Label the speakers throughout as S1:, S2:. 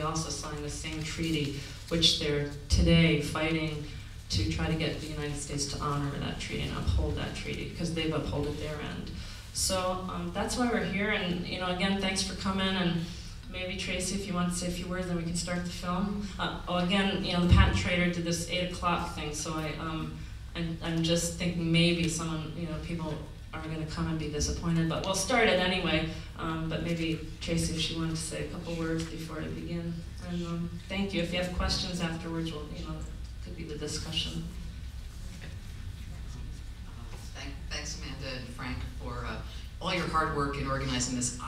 S1: also signed the same treaty, which they're today fighting to try to get the United States to honor that treaty and uphold that treaty, because they've upheld it their end. So that's why we're here, and again, thanks for coming, and maybe Tracy, if you want to say a few words, then we can start the film. Again, the patent trader did this 8 o'clock thing, so I'm just thinking maybe someone, people are going to come and be disappointed, but we'll start it anyway. But maybe Tracy, if she wanted to say a couple words before I begin. And thank you. If you have questions afterwards, we'll, could be the discussion.
S2: Thanks, Amanda and Frank, for all your hard work in organizing this.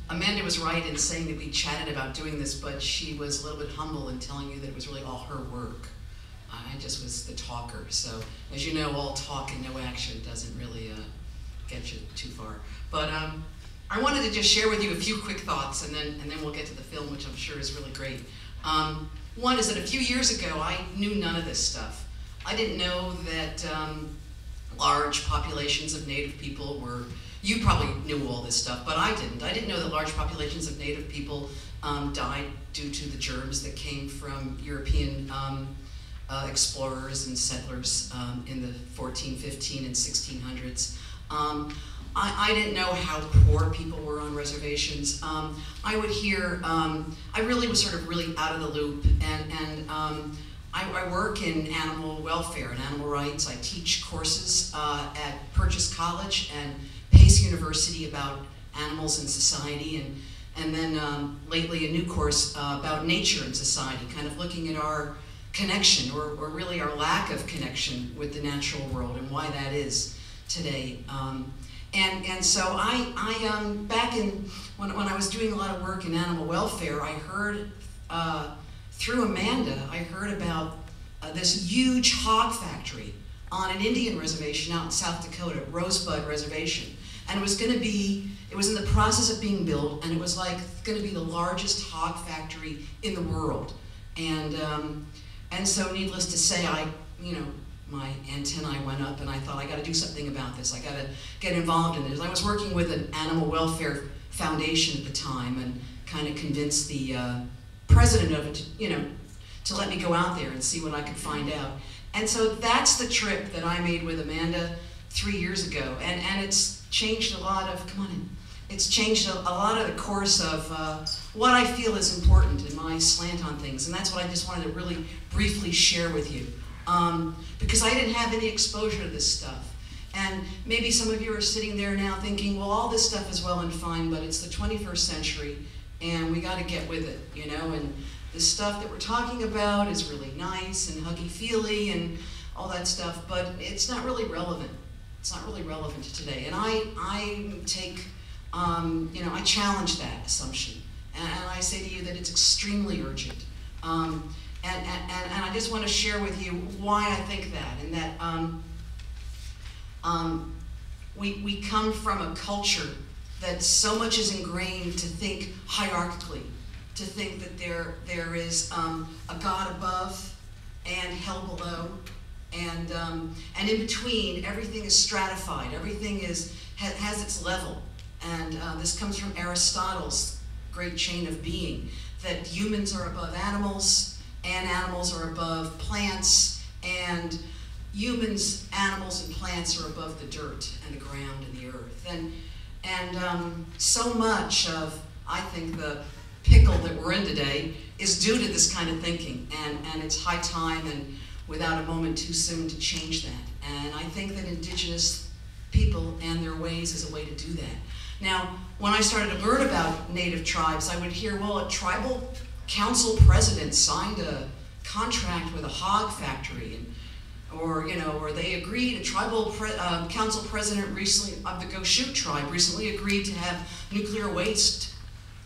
S2: Amanda was right in saying that we chatted about doing this, but she was a little bit humble in telling you that it was really all her work. I just was the talker. So, as you know, all talk and no action doesn't really get you too far. But I wanted to just share with you a few quick thoughts, and then we'll get to the film, which I'm sure is really great. One is that a few years ago, I knew none of this stuff. I didn't know that large populations of Native people were, you probably knew all this stuff, but I didn't. I didn't know that large populations of Native people died due to the germs that came from European explorers and settlers in the 1415 and 1600s. I didn't know how poor people were on reservations. I would hear, I really was sort of really out of the loop, and I work in animal welfare and animal rights. I teach courses at Purchase College and Pace University about animals and society, and then lately a new course about nature and society, kind of looking at our connection, or really our lack of connection with the natural world and why that is today. And so I back in, when I was doing a lot of work in animal welfare, I heard, through Amanda, I heard about this huge hog factory on an Indian reservation out in South Dakota, Rosebud Reservation. And it was going to be, it was in the process of being built, and it was like going to be the largest hog factory in the world. And so needless to say, my antennae went up, and I thought, I got to do something about this. I got to get involved in this. I was working with an animal welfare foundation at the time, and kind of convinced the president of it, to let me go out there and see what I could find out. And so that's the trip that I made with Amanda 3 years ago, and it's changed a lot of, come on in, it's changed a lot of the course of what I feel is important in my slant on things, and that's what I just wanted to really briefly share with you. Because I didn't have any exposure to this stuff. And maybe some of you are sitting there now thinking, well, all this stuff is well and fine, but it's the 21st century, and we got to get with it, and the stuff that we're talking about is really nice and huggy-feely and all that stuff, but it's not really relevant. It's not really relevant to today. And I take, I challenge that assumption. And I say to you that it's extremely urgent. And I just want to share with you why I think that, and that we come from a culture that so much is ingrained to think hierarchically, to think that there is a God above and hell below, and in between everything is stratified, everything has its level, and this comes from Aristotle's great chain of being, that humans are above animals, and animals are above plants, and humans, animals, and plants are above the dirt and the ground and the earth. And so much of, I think, the pickle that we're in today is due to this kind of thinking, and it's high time and without a moment too soon to change that. And I think that indigenous people and their ways is a way to do that. Now, when I started to learn about Native tribes, I would hear, well, a tribal council president signed a contract with a hog factory, or they agreed, a tribal council president recently, of the Goshute tribe, recently agreed to have nuclear waste,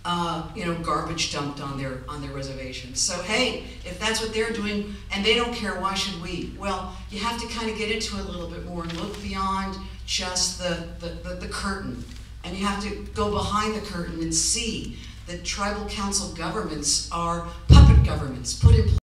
S2: garbage dumped on their reservation. So hey, if that's what they're doing, and they don't care, why should we? Well, you have to kind of get into it a little bit more and look beyond just the curtain. And you have to go behind the curtain and see that tribal council governments are puppet governments put in place